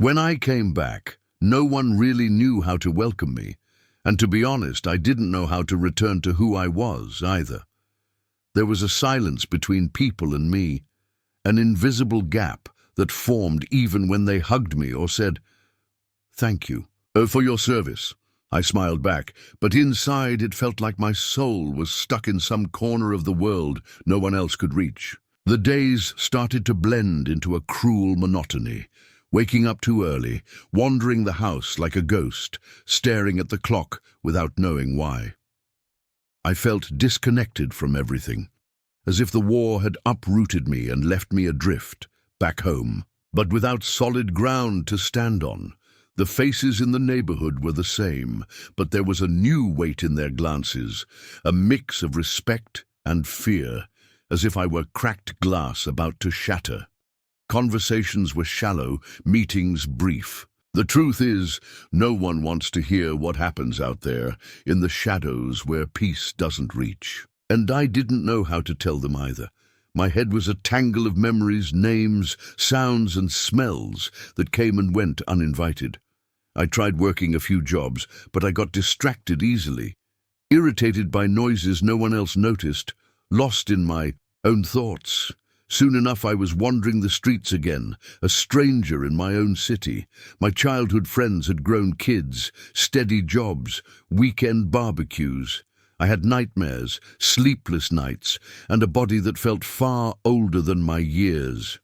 When I came back, no one really knew how to welcome me, and to be honest, I didn't know how to return to who I was either. There was a silence between people and me, an invisible gap that formed even when they hugged me or said, "Thank you for your service." I smiled back, but inside it felt like my soul was stuck in some corner of the world no one else could reach. The days started to blend into a cruel monotony, waking up too early, wandering the house like a ghost, staring at the clock without knowing why. I felt disconnected from everything, as if the war had uprooted me and left me adrift, back home, but without solid ground to stand on. The faces in the neighborhood were the same, but there was a new weight in their glances, a mix of respect and fear, as if I were cracked glass about to shatter. Conversations were shallow, meetings brief. The truth is, no one wants to hear what happens out there, in the shadows where peace doesn't reach. And I didn't know how to tell them either. My head was a tangle of memories, names, sounds, and smells that came and went uninvited. I tried working a few jobs, but I got distracted easily, irritated by noises no one else noticed, lost in my own thoughts. Soon enough I was wandering the streets again, a stranger in my own city. My childhood friends had grown kids, steady jobs, weekend barbecues. I had nightmares, sleepless nights, and a body that felt far older than my years.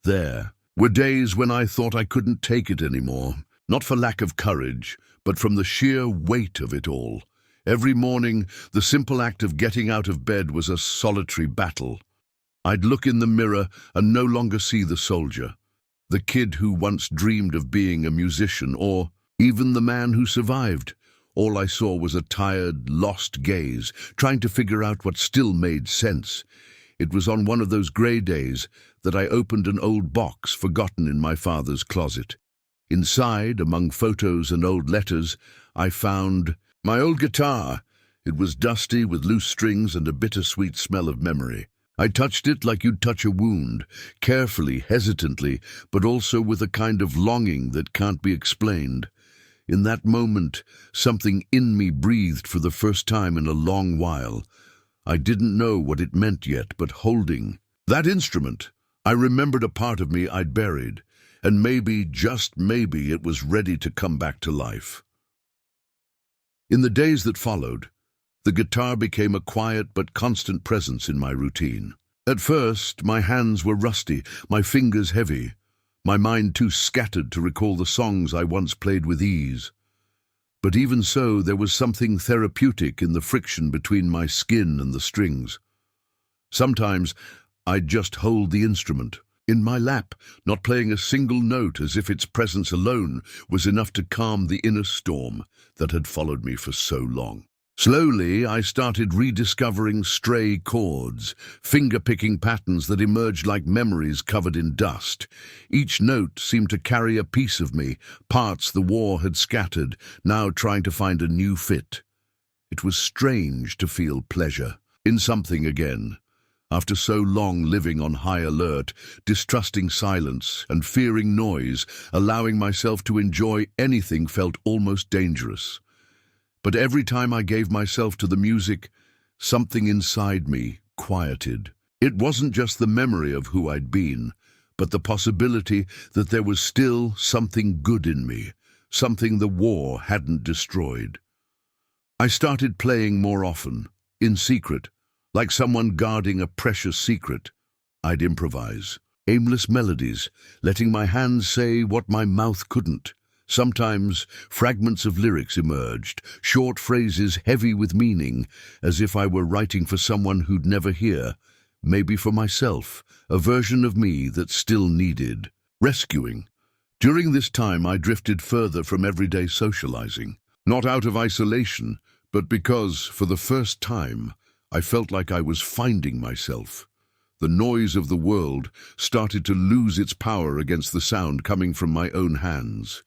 There were days when I thought I couldn't take it anymore. Not for lack of courage, but from the sheer weight of it all. Every morning, the simple act of getting out of bed was a solitary battle. I'd look in the mirror and no longer see the soldier, the kid who once dreamed of being a musician, or even the man who survived. All I saw was a tired, lost gaze, trying to figure out what still made sense. It was on one of those grey days that I opened an old box forgotten in my father's closet. Inside, among photos and old letters, I found my old guitar. It was dusty with loose strings and a bittersweet smell of memory. I touched it like you'd touch a wound, carefully, hesitantly, but also with a kind of longing that can't be explained. In that moment, something in me breathed for the first time in a long while. I didn't know what it meant yet, but holding that instrument, I remembered a part of me I'd buried. And maybe, just maybe, it was ready to come back to life. In the days that followed, the guitar became a quiet but constant presence in my routine. At first, my hands were rusty, my fingers heavy, my mind too scattered to recall the songs I once played with ease. But even so, there was something therapeutic in the friction between my skin and the strings. Sometimes, I'd just hold the instrument in my lap, not playing a single note, as if its presence alone was enough to calm the inner storm that had followed me for so long. Slowly, I started rediscovering stray chords, finger-picking patterns that emerged like memories covered in dust. Each note seemed to carry a piece of me, parts the war had scattered, now trying to find a new fit. It was strange to feel pleasure in something again. After so long living on high alert, distrusting silence and fearing noise, allowing myself to enjoy anything felt almost dangerous. But every time I gave myself to the music, something inside me quieted. It wasn't just the memory of who I'd been, but the possibility that there was still something good in me, something the war hadn't destroyed. I started playing more often, in secret, like someone guarding a precious secret. I'd improvise, aimless melodies, letting my hands say what my mouth couldn't. Sometimes fragments of lyrics emerged, short phrases heavy with meaning, as if I were writing for someone who'd never hear, maybe for myself, a version of me that still needed rescuing. During this time, I drifted further from everyday socializing, not out of isolation, but because, for the first time, I felt like I was finding myself. The noise of the world started to lose its power against the sound coming from my own hands.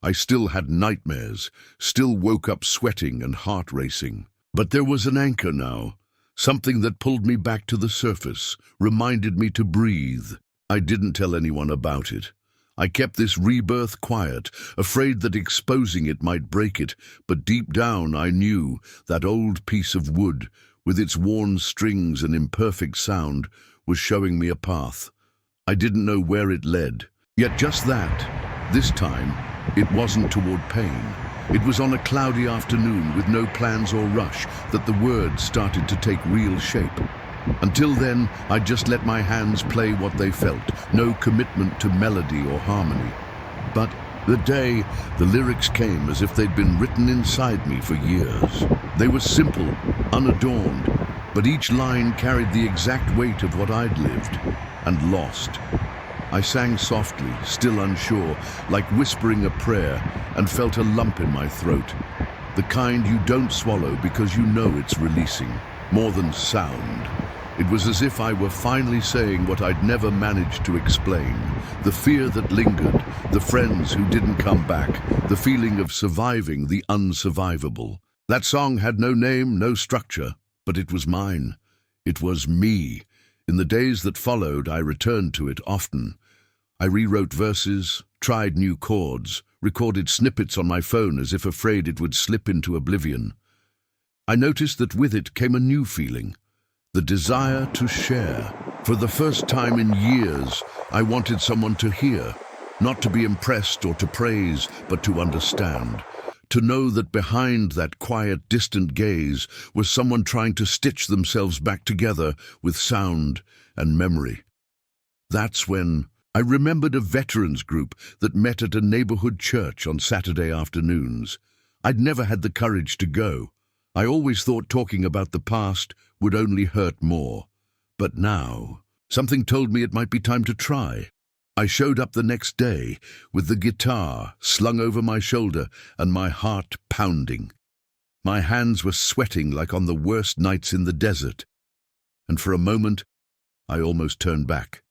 I still had nightmares, still woke up sweating and heart racing. But there was an anchor now, something that pulled me back to the surface, reminded me to breathe. I didn't tell anyone about it. I kept this rebirth quiet, afraid that exposing it might break it, but deep down I knew that old piece of wood, with its worn strings and imperfect sound, was showing me a path. I didn't know where it led. Yet just that, this time, it wasn't toward pain. It was on a cloudy afternoon with no plans or rush that the words started to take real shape. Until then, I'd just let my hands play what they felt, no commitment to melody or harmony. But the day, the lyrics came as if they'd been written inside me for years. They were simple, unadorned, but each line carried the exact weight of what I'd lived and lost. I sang softly, still unsure, like whispering a prayer, and felt a lump in my throat. The kind you don't swallow because you know it's releasing, more than sound. It was as if I were finally saying what I'd never managed to explain. The fear that lingered, the friends who didn't come back, the feeling of surviving the unsurvivable. That song had no name, no structure, but it was mine. It was me. In the days that followed, I returned to it often. I rewrote verses, tried new chords, recorded snippets on my phone as if afraid it would slip into oblivion. I noticed that with it came a new feeling, the desire to share. For the first time in years, I wanted someone to hear, not to be impressed or to praise, but to understand. To know that behind that quiet, distant gaze was someone trying to stitch themselves back together with sound and memory. That's when I remembered a veterans group that met at a neighborhood church on Saturday afternoons. I'd never had the courage to go. I always thought talking about the past would only hurt more. But now, something told me it might be time to try. I showed up the next day with the guitar slung over my shoulder and my heart pounding. My hands were sweating like on the worst nights in the desert. And for a moment, I almost turned back.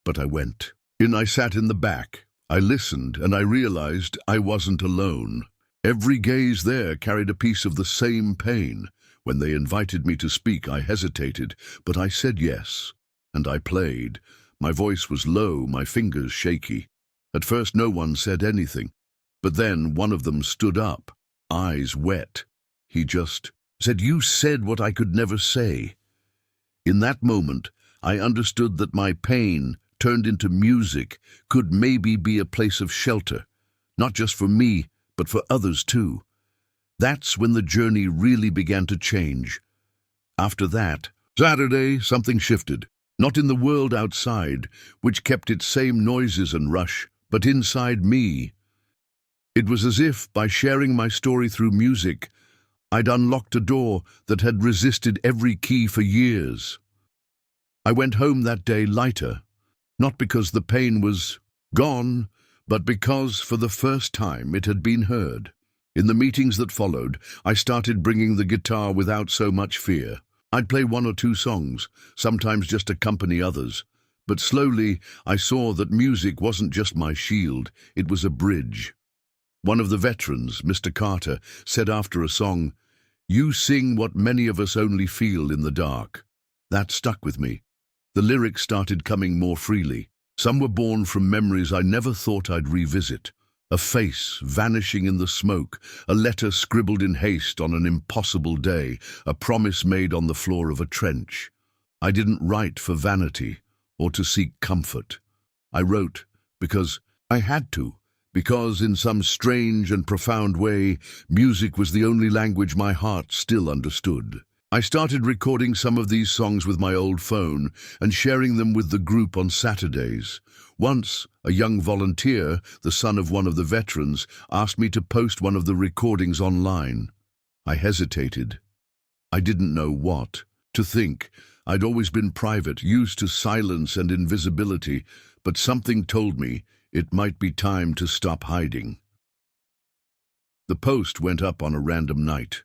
But I went. I sat in the back. I listened, and I realized I wasn't alone. Every gaze there carried a piece of the same pain. When they invited me to speak, I hesitated, but I said yes, and I played. My voice was low, my fingers shaky. At first no one said anything, but then one of them stood up, eyes wet. He just said, "You said what I could never say." In that moment, I understood that my pain, turned into music, could maybe be a place of shelter, not just for me, but for others too. That's when the journey really began to change. After that, Saturday, something shifted. Not in the world outside, which kept its same noises and rush, but inside me. It was as if, by sharing my story through music, I'd unlocked a door that had resisted every key for years. I went home that day lighter, not because the pain was gone, but because, for the first time, it had been heard. In the meetings that followed, I started bringing the guitar without so much fear. I'd play one or two songs, sometimes just accompany others. But slowly, I saw that music wasn't just my shield, it was a bridge. One of the veterans, Mr. Carter, said after a song, "You sing what many of us only feel in the dark." That stuck with me. The lyrics started coming more freely. Some were born from memories I never thought I'd revisit. A face vanishing in the smoke, a letter scribbled in haste on an impossible day, a promise made on the floor of a trench. I didn't write for vanity or to seek comfort. I wrote because I had to, because in some strange and profound way, music was the only language my heart still understood. I started recording some of these songs with my old phone and sharing them with the group on Saturdays. Once, a young volunteer, the son of one of the veterans, asked me to post one of the recordings online. I hesitated. I didn't know what to think. I'd always been private, used to silence and invisibility, but something told me it might be time to stop hiding. The post went up on a random night.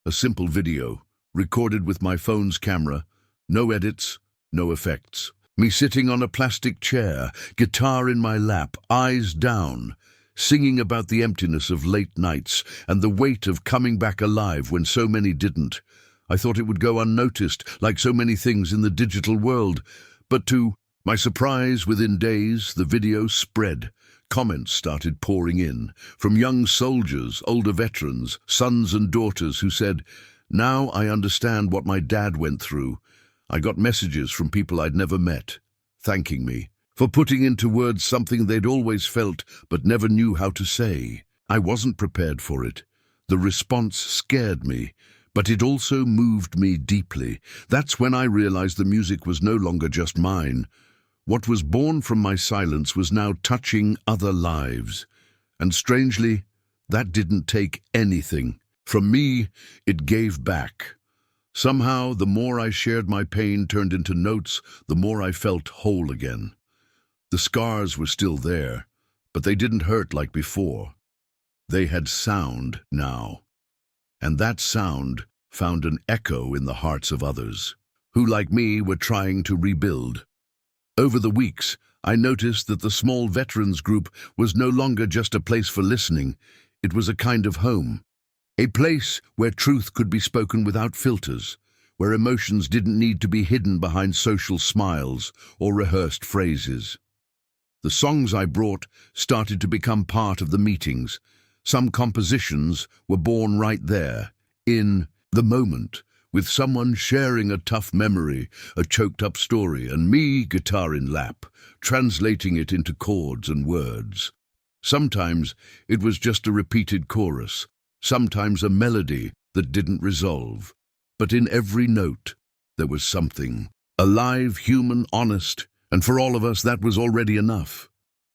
A simple video, recorded with my phone's camera, no edits, no effects. Me sitting on a plastic chair, guitar in my lap, eyes down, singing about the emptiness of late nights and the weight of coming back alive when so many didn't. I thought it would go unnoticed, like so many things in the digital world, but to My surprise, within days, the video spread. Comments started pouring in, from young soldiers, older veterans, sons and daughters who said, "Now I understand what my dad went through." I got messages from people I'd never met, thanking me for putting into words something they'd always felt but never knew how to say. I wasn't prepared for it. The response scared me, but it also moved me deeply. That's when I realized the music was no longer just mine. What was born from my silence was now touching other lives. And strangely, that didn't take anything. From me, it gave back. Somehow, the more I shared my pain turned into notes, the more I felt whole again. The scars were still there, but they didn't hurt like before. They had sound now. And that sound found an echo in the hearts of others, who, like me, were trying to rebuild. Over the weeks, I noticed that the small veterans group was no longer just a place for listening. It was a kind of home. A place where truth could be spoken without filters, where emotions didn't need to be hidden behind social smiles or rehearsed phrases. The songs I brought started to become part of the meetings. Some compositions were born right there, in the moment, with someone sharing a tough memory, a choked-up story, and me, guitar in lap, translating it into chords and words. Sometimes it was just a repeated chorus, sometimes a melody that didn't resolve. But in every note, there was something. Alive, human, honest, and for all of us that was already enough.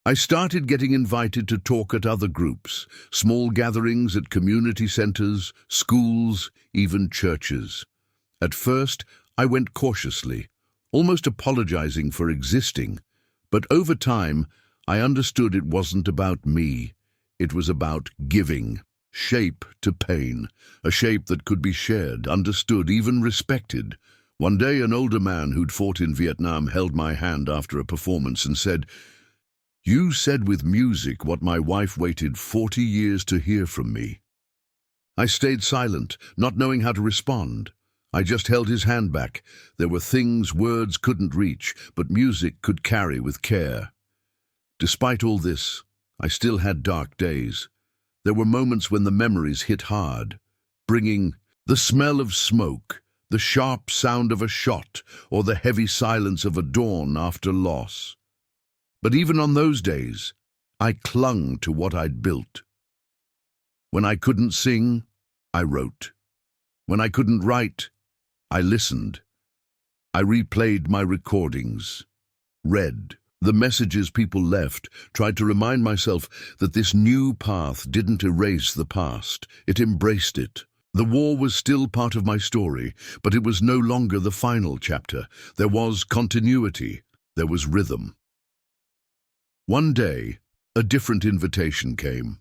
I started getting invited to talk at other groups, small gatherings at community centers, schools, even churches. At first, I went cautiously, almost apologizing for existing, but over time, I understood it wasn't about me. It was about giving shape to pain, a shape that could be shared, understood, even respected. One day, an older man who'd fought in Vietnam held my hand after a performance and said, "You said with music what my wife waited 40 years to hear from me." I stayed silent, not knowing how to respond. I just held his hand back. There were things words couldn't reach, but music could carry with care. Despite all this, I still had dark days. There were moments when the memories hit hard, bringing the smell of smoke, the sharp sound of a shot, or the heavy silence of a dawn after loss. But even on those days, I clung to what I'd built. When I couldn't sing, I wrote. When I couldn't write, I listened. I replayed my recordings, read the messages people left, tried to remind myself that this new path didn't erase the past, it embraced it. The war was still part of my story, but it was no longer the final chapter. There was continuity, there was rhythm. One day, a different invitation came.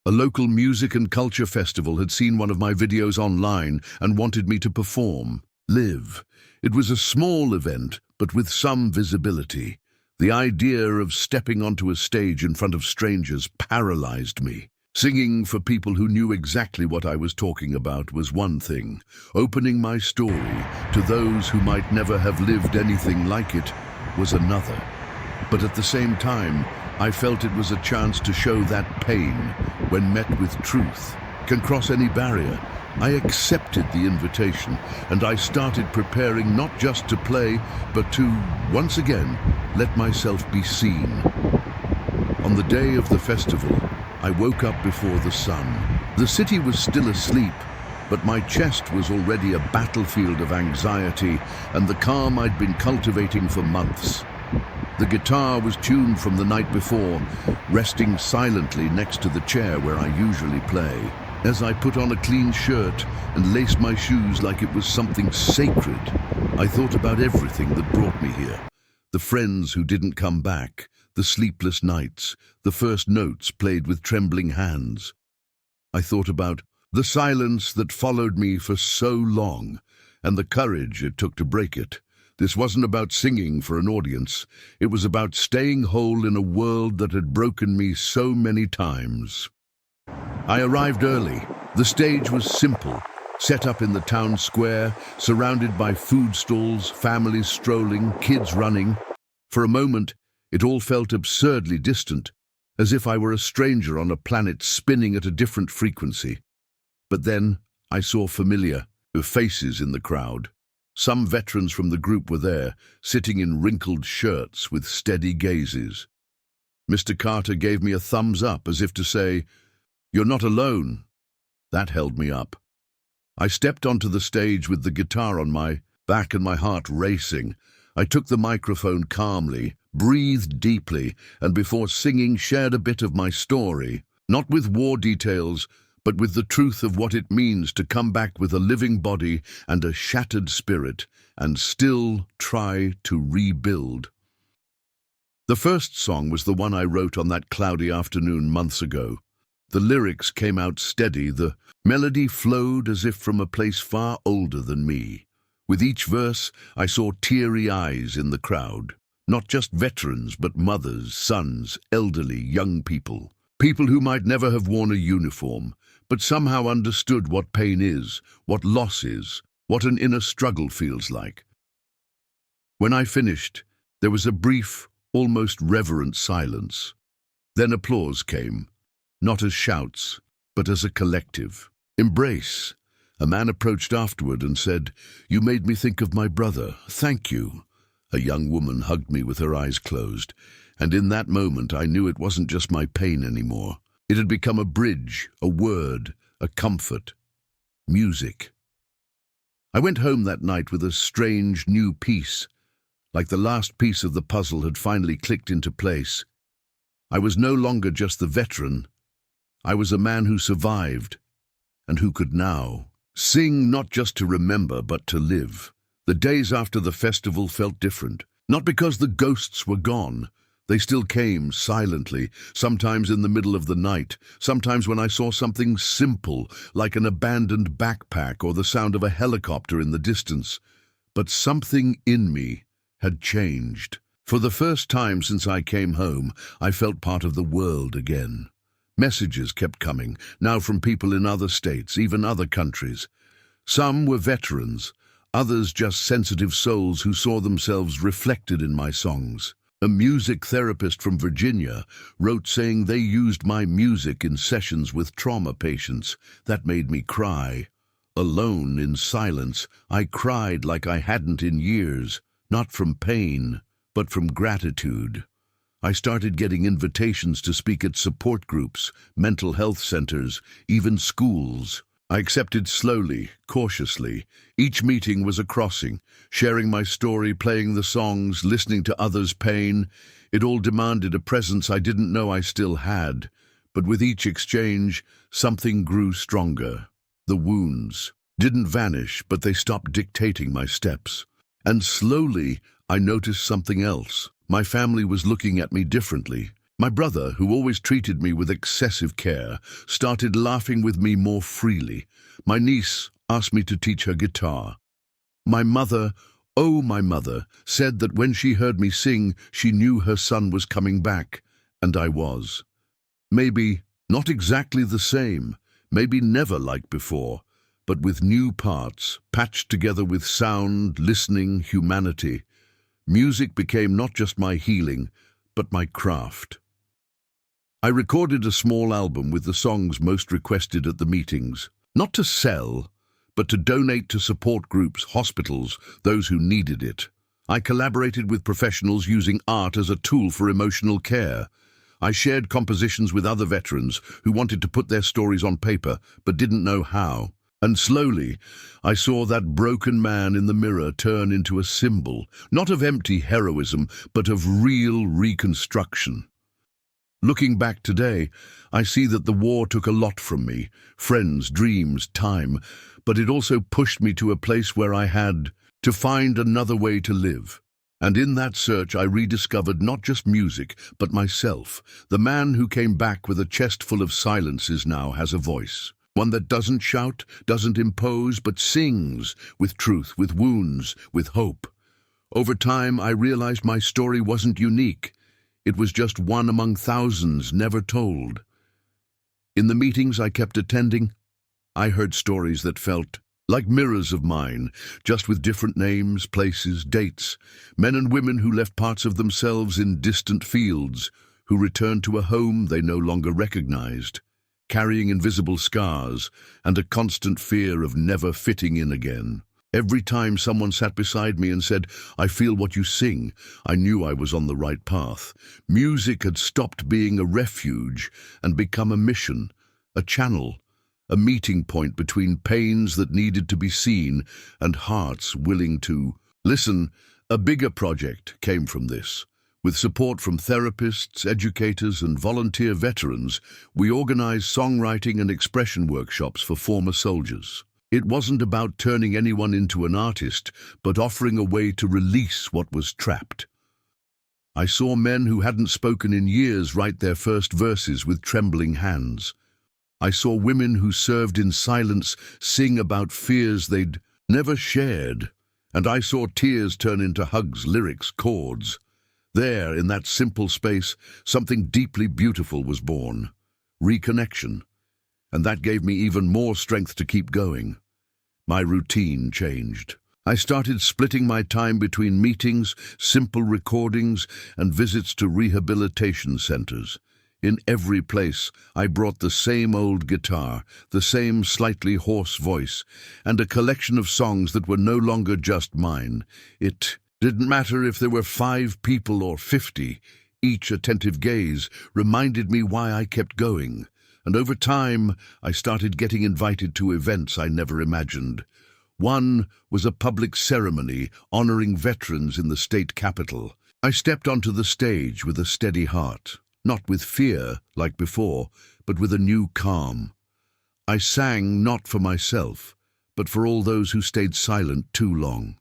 A local music and culture festival had seen one of my videos online and wanted me to perform, live. It was a small event, but with some visibility. The idea of stepping onto a stage in front of strangers paralyzed me. Singing for people who knew exactly what I was talking about was one thing. Opening my story to those who might never have lived anything like it was another. But at the same time, I felt it was a chance to show that pain, when met with truth, can cross any barrier. I accepted the invitation, and I started preparing not just to play, but to, once again, let myself be seen. On the day of the festival, I woke up before the sun. The city was still asleep, but my chest was already a battlefield of anxiety and the calm I'd been cultivating for months. The guitar was tuned from the night before, resting silently next to the chair where I usually play. As I put on a clean shirt and laced my shoes like it was something sacred, I thought about everything that brought me here. The friends who didn't come back, the sleepless nights, the first notes played with trembling hands. I thought about the silence that followed me for so long, and the courage it took to break it. This wasn't about singing for an audience. It was about staying whole in a world that had broken me so many times. I arrived early. The stage was simple, set up in the town square, surrounded by food stalls, families strolling, kids running. For a moment, it all felt absurdly distant, as if I were a stranger on a planet spinning at a different frequency. But then I saw familiar faces in the crowd. Some veterans from the group were there, sitting in wrinkled shirts with steady gazes. Mr. Carter gave me a thumbs up as if to say, "You're not alone." That held me up. I stepped onto the stage with the guitar on my back and my heart racing. I took the microphone calmly, breathed deeply, and before singing shared a bit of my story, not with war details, but with the truth of what it means to come back with a living body and a shattered spirit and still try to rebuild. The first song was the one I wrote on that cloudy afternoon months ago. The lyrics came out steady, the melody flowed as if from a place far older than me. With each verse, I saw teary eyes in the crowd. Not just veterans, but mothers, sons, elderly, young people. People who might never have worn a uniform, but somehow understood what pain is, what loss is, what an inner struggle feels like. When I finished, there was a brief, almost reverent silence. Then applause came, not as shouts, but as a collective embrace. A man approached afterward and said, "You made me think of my brother. Thank you." A young woman hugged me with her eyes closed, and in that moment I knew it wasn't just my pain anymore. It had become a bridge, a word, a comfort. Music. I went home that night with a strange new piece, like the last piece of the puzzle had finally clicked into place. I was no longer just the veteran. I was a man who survived, and who could now sing not just to remember, but to live. The days after the festival felt different, not because the ghosts were gone. They still came silently, sometimes in the middle of the night, sometimes when I saw something simple, like an abandoned backpack or the sound of a helicopter in the distance. But something in me had changed. For the first time since I came home, I felt part of the world again. Messages kept coming, now from people in other states, even other countries. Some were veterans, others just sensitive souls who saw themselves reflected in my songs. A music therapist from Virginia wrote saying they used my music in sessions with trauma patients. That made me cry. Alone in silence, I cried like I hadn't in years, not from pain, but from gratitude. I started getting invitations to speak at support groups, mental health centers, even schools. I accepted slowly, cautiously. Each meeting was a crossing, sharing my story, playing the songs, listening to others' pain. It all demanded a presence I didn't know I still had. But with each exchange, something grew stronger. The wounds didn't vanish, but they stopped dictating my steps. And slowly, I noticed something else. My family was looking at me differently. My brother, who always treated me with excessive care, started laughing with me more freely. My niece asked me to teach her guitar. My mother, oh my mother, said that when she heard me sing, she knew her son was coming back, and I was. Maybe not exactly the same, maybe never like before, but with new parts, patched together with sound, listening, humanity. Music became not just my healing, but my craft. I recorded a small album with the songs most requested at the meetings, not to sell, but to donate to support groups, hospitals, those who needed it. I collaborated with professionals using art as a tool for emotional care. I shared compositions with other veterans who wanted to put their stories on paper, but didn't know how. And slowly, I saw that broken man in the mirror turn into a symbol, not of empty heroism, but of real reconstruction. Looking back today, I see that the war took a lot from me, friends, dreams, time, but it also pushed me to a place where I had to find another way to live. And in that search, I rediscovered not just music, but myself. The man who came back with a chest full of silences now has a voice. One that doesn't shout, doesn't impose, but sings, with truth, with wounds, with hope. Over time, I realized my story wasn't unique. It was just one among thousands never told. In the meetings I kept attending, I heard stories that felt like mirrors of mine, just with different names, places, dates, men and women who left parts of themselves in distant fields, who returned to a home they no longer recognized, carrying invisible scars and a constant fear of never fitting in again. Every time someone sat beside me and said, "I feel what you sing," I knew I was on the right path. Music had stopped being a refuge and become a mission, a channel, a meeting point between pains that needed to be seen and hearts willing to listen. A bigger project came from this. With support from therapists, educators, and volunteer veterans, we organized songwriting and expression workshops for former soldiers. It wasn't about turning anyone into an artist, but offering a way to release what was trapped. I saw men who hadn't spoken in years write their first verses with trembling hands. I saw women who served in silence sing about fears they'd never shared, and I saw tears turn into hugs, lyrics, chords. There, in that simple space, something deeply beautiful was born. Reconnection. And that gave me even more strength to keep going. My routine changed. I started splitting my time between meetings, simple recordings, and visits to rehabilitation centers. In every place, I brought the same old guitar, the same slightly hoarse voice, and a collection of songs that were no longer just mine. It didn't matter if there were 5 people or 50. Each attentive gaze reminded me why I kept going. And over time, I started getting invited to events I never imagined. One was a public ceremony honoring veterans in the state capitol. I stepped onto the stage with a steady heart. Not with fear, like before, but with a new calm. I sang not for myself, but for all those who stayed silent too long.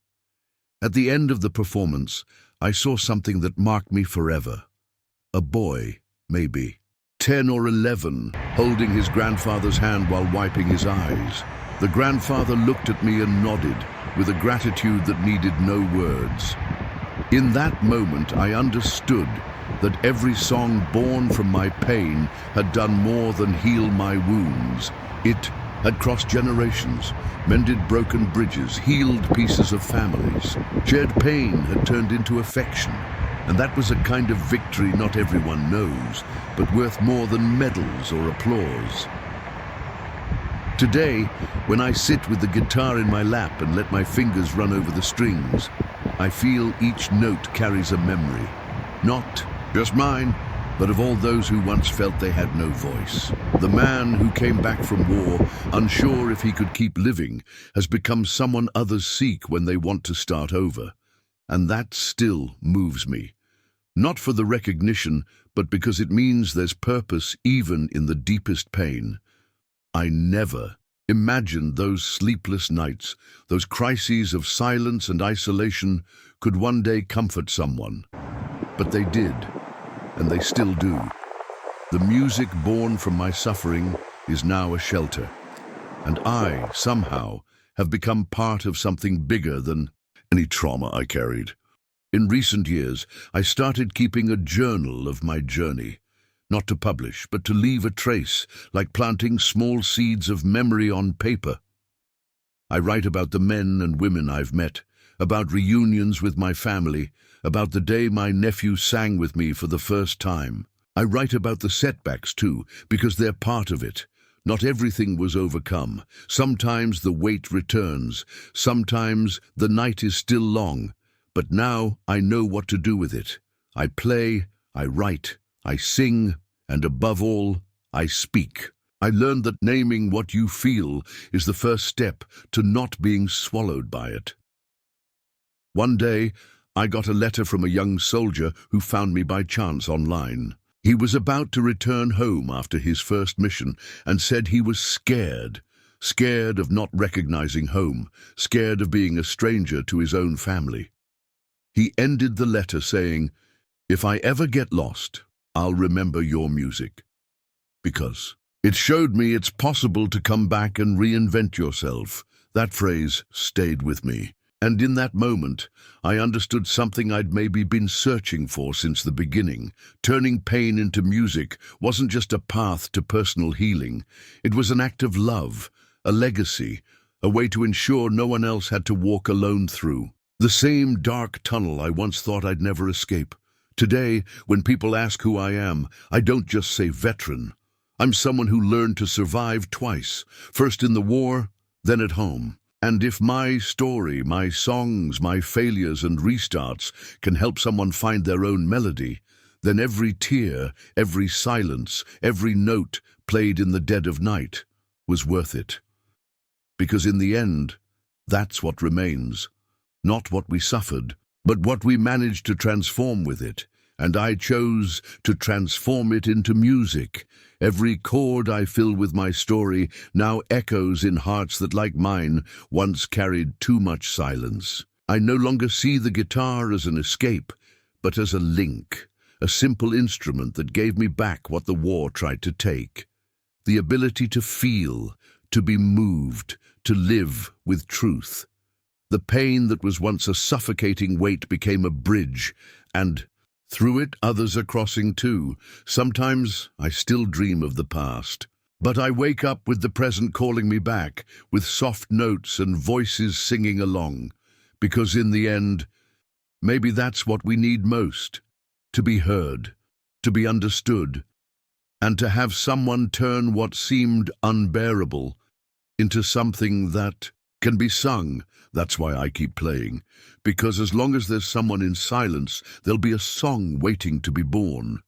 At the end of the performance, I saw something that marked me forever. A boy, maybe 10 or 11, holding his grandfather's hand while wiping his eyes. The grandfather looked at me and nodded, with a gratitude that needed no words. In that moment, I understood that every song born from my pain had done more than heal my wounds. It had crossed generations, mended broken bridges, healed pieces of families. Shared pain had turned into affection, and that was a kind of victory not everyone knows, but worth more than medals or applause. Today, when I sit with the guitar in my lap and let my fingers run over the strings, I feel each note carries a memory. Not just mine, but of all those who once felt they had no voice. The man who came back from war, unsure if he could keep living, has become someone others seek when they want to start over. And that still moves me. Not for the recognition, but because it means there's purpose even in the deepest pain. I never imagined those sleepless nights, those crises of silence and isolation, could one day comfort someone. But they did, and they still do. The music born from my suffering is now a shelter, and I, somehow, have become part of something bigger than any trauma I carried. In recent years, I started keeping a journal of my journey, not to publish, but to leave a trace, like planting small seeds of memory on paper. I write about the men and women I've met, about reunions with my family, about the day my nephew sang with me for the first time. I write about the setbacks too, because they're part of it. Not everything was overcome. Sometimes the weight returns. Sometimes the night is still long. But now I know what to do with it. I play, I write, I sing, and above all, I speak. I learned that naming what you feel is the first step to not being swallowed by it. One day, I got a letter from a young soldier who found me by chance online. He was about to return home after his first mission and said he was scared. Scared of not recognizing home, scared of being a stranger to his own family. He ended the letter saying, "If I ever get lost, I'll remember your music." Because it showed me it's possible to come back and reinvent yourself. That phrase stayed with me. And in that moment, I understood something I'd maybe been searching for since the beginning. Turning pain into music wasn't just a path to personal healing. It was an act of love, a legacy, a way to ensure no one else had to walk alone through. The same dark tunnel I once thought I'd never escape. Today, when people ask who I am, I don't just say veteran. I'm someone who learned to survive twice, first in the war, then at home. And if my story, my songs, my failures and restarts can help someone find their own melody, then every tear, every silence, every note played in the dead of night was worth it. Because in the end, that's what remains. Not what we suffered, but what we managed to transform with it. And I chose to transform it into music. Every chord I fill with my story now echoes in hearts that, like mine, once carried too much silence. I no longer see the guitar as an escape, but as a link, a simple instrument that gave me back what the war tried to take. The ability to feel, to be moved, to live with truth. The pain that was once a suffocating weight became a bridge, and through it others are crossing too. Sometimes I still dream of the past, but I wake up with the present calling me back, with soft notes and voices singing along. Because in the end, maybe that's what we need most. To be heard, to be understood, and to have someone turn what seemed unbearable into something that can be sung. That's why I keep playing, because as long as there's someone in silence, there'll be a song waiting to be born.